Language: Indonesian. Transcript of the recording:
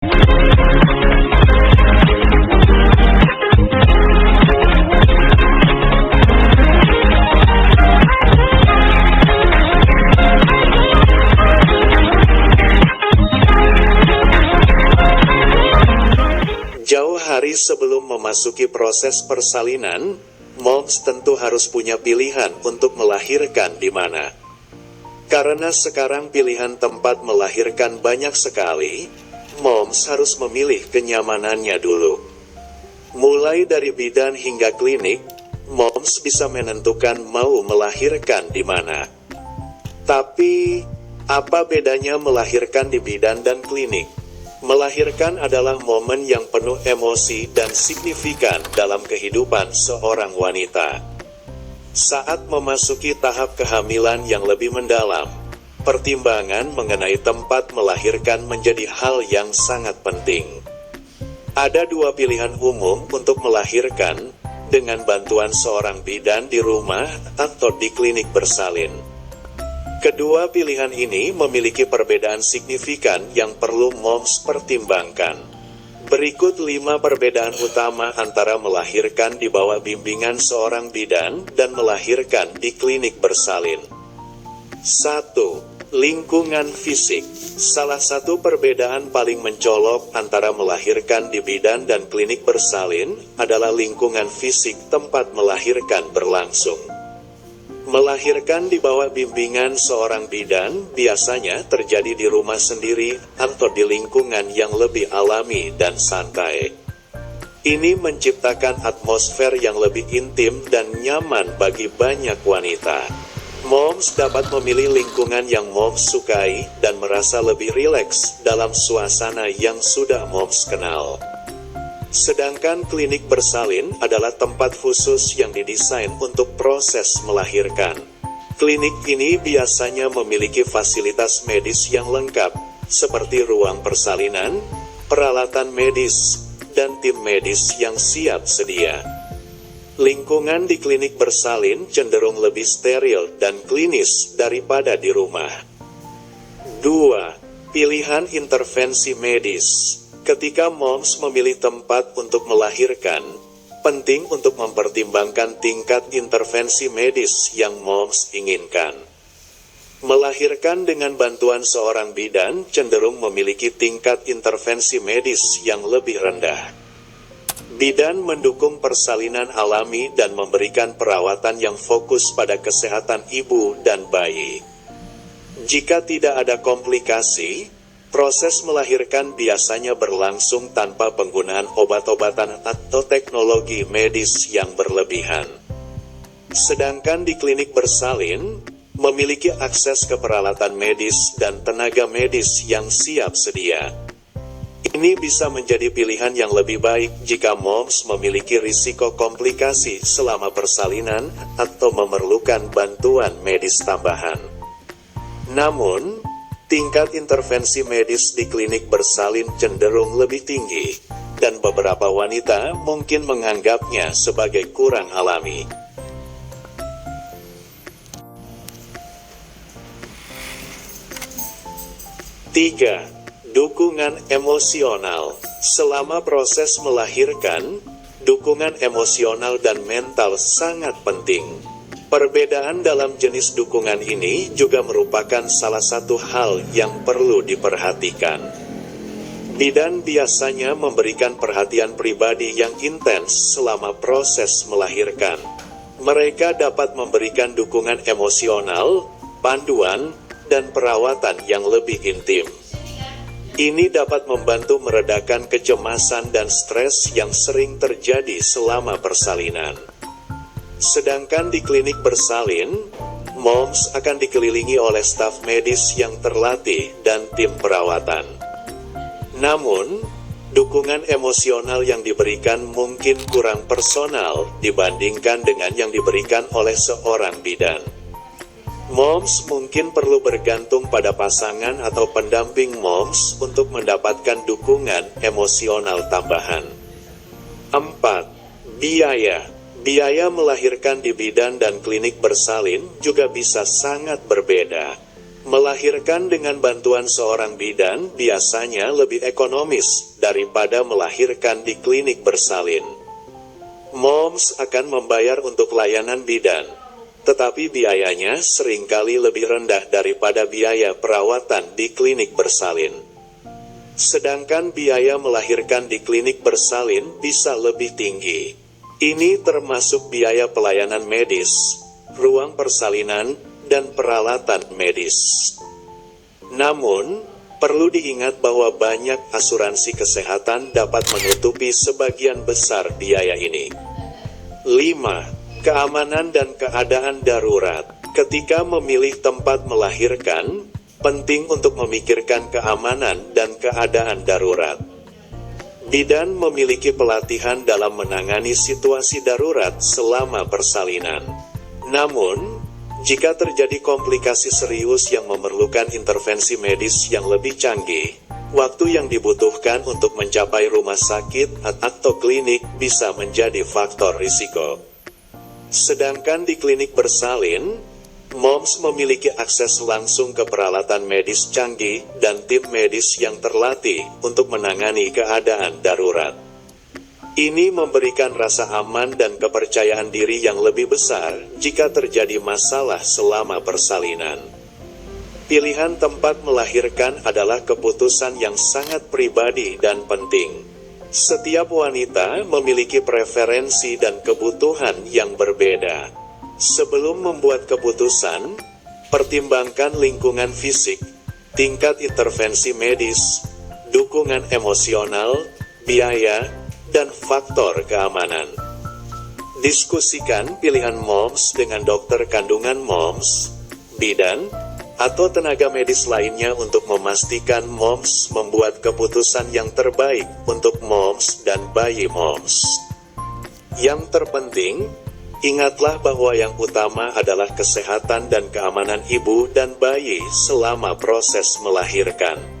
Jauh hari sebelum memasuki proses persalinan, moms tentu harus punya pilihan untuk melahirkan di mana. Karena sekarang pilihan tempat melahirkan banyak sekali, moms harus memilih kenyamanannya dulu. Mulai dari bidan hingga klinik, moms bisa menentukan mau melahirkan di mana. Tapi, apa bedanya melahirkan di bidan dan klinik? Melahirkan adalah momen yang penuh emosi dan signifikan dalam kehidupan seorang wanita. Saat memasuki tahap kehamilan yang lebih mendalam, pertimbangan mengenai tempat melahirkan menjadi hal yang sangat penting. Ada dua pilihan umum untuk melahirkan, dengan bantuan seorang bidan di rumah atau di klinik bersalin. Kedua pilihan ini memiliki perbedaan signifikan yang perlu moms pertimbangkan. Berikut 5 perbedaan utama antara melahirkan di bawah bimbingan seorang bidan dan melahirkan di klinik bersalin. 1. Lingkungan fisik. Salah satu perbedaan paling mencolok antara melahirkan di bidan dan klinik bersalin adalah lingkungan fisik tempat melahirkan berlangsung. Melahirkan di bawah bimbingan seorang bidan biasanya terjadi di rumah sendiri atau di lingkungan yang lebih alami dan santai. Ini menciptakan atmosfer yang lebih intim dan nyaman bagi banyak wanita. Moms dapat memilih lingkungan yang moms sukai dan merasa lebih rileks dalam suasana yang sudah moms kenal. Sedangkan klinik bersalin adalah tempat khusus yang didesain untuk proses melahirkan. Klinik ini biasanya memiliki fasilitas medis yang lengkap, seperti ruang persalinan, peralatan medis, dan tim medis yang siap sedia. Lingkungan di klinik bersalin cenderung lebih steril dan klinis daripada di rumah. 2. Pilihan intervensi medis. Ketika moms memilih tempat untuk melahirkan, penting untuk mempertimbangkan tingkat intervensi medis yang moms inginkan. Melahirkan dengan bantuan seorang bidan cenderung memiliki tingkat intervensi medis yang lebih rendah. Bidan mendukung persalinan alami dan memberikan perawatan yang fokus pada kesehatan ibu dan bayi. Jika tidak ada komplikasi, proses melahirkan biasanya berlangsung tanpa penggunaan obat-obatan atau teknologi medis yang berlebihan. Sedangkan di klinik bersalin, memiliki akses ke peralatan medis dan tenaga medis yang siap sedia. Ini bisa menjadi pilihan yang lebih baik jika moms memiliki risiko komplikasi selama persalinan atau memerlukan bantuan medis tambahan. Namun, tingkat intervensi medis di klinik bersalin cenderung lebih tinggi, dan beberapa wanita mungkin menganggapnya sebagai kurang alami. 3. Dukungan emosional. Selama proses melahirkan, dukungan emosional dan mental sangat penting. Perbedaan dalam jenis dukungan ini juga merupakan salah satu hal yang perlu diperhatikan. Bidan biasanya memberikan perhatian pribadi yang intens selama proses melahirkan. Mereka dapat memberikan dukungan emosional, panduan, dan perawatan yang lebih intim. Ini dapat membantu meredakan kecemasan dan stres yang sering terjadi selama persalinan. Sedangkan di klinik bersalin, moms akan dikelilingi oleh staf medis yang terlatih dan tim perawatan. Namun, dukungan emosional yang diberikan mungkin kurang personal dibandingkan dengan yang diberikan oleh seorang bidan. Moms mungkin perlu bergantung pada pasangan atau pendamping moms untuk mendapatkan dukungan emosional tambahan. 4. Biaya. Biaya melahirkan di bidan dan klinik bersalin juga bisa sangat berbeda. Melahirkan dengan bantuan seorang bidan biasanya lebih ekonomis daripada melahirkan di klinik bersalin. Moms akan membayar untuk layanan bidan, tetapi biayanya seringkali lebih rendah daripada biaya perawatan di klinik bersalin. Sedangkan biaya melahirkan di klinik bersalin bisa lebih tinggi. Ini termasuk biaya pelayanan medis, ruang persalinan, dan peralatan medis. Namun, perlu diingat bahwa banyak asuransi kesehatan dapat menutupi sebagian besar biaya ini. 5. Keamanan dan keadaan darurat. Ketika memilih tempat melahirkan, penting untuk memikirkan keamanan dan keadaan darurat. Bidan memiliki pelatihan dalam menangani situasi darurat selama persalinan. Namun, jika terjadi komplikasi serius yang memerlukan intervensi medis yang lebih canggih, waktu yang dibutuhkan untuk mencapai rumah sakit atau klinik bisa menjadi faktor risiko. Sedangkan di klinik bersalin, moms memiliki akses langsung ke peralatan medis canggih dan tim medis yang terlatih untuk menangani keadaan darurat. Ini memberikan rasa aman dan kepercayaan diri yang lebih besar jika terjadi masalah selama persalinan. Pilihan tempat melahirkan adalah keputusan yang sangat pribadi dan penting. Setiap wanita memiliki preferensi dan kebutuhan yang berbeda. Sebelum membuat keputusan, pertimbangkan lingkungan fisik, tingkat intervensi medis, dukungan emosional, biaya, dan faktor keamanan. Diskusikan pilihan moms dengan dokter kandungan moms, bidan, atau tenaga medis lainnya untuk memastikan moms membuat keputusan yang terbaik untuk moms dan bayi moms. Yang terpenting, ingatlah bahwa yang utama adalah kesehatan dan keamanan ibu dan bayi selama proses melahirkan.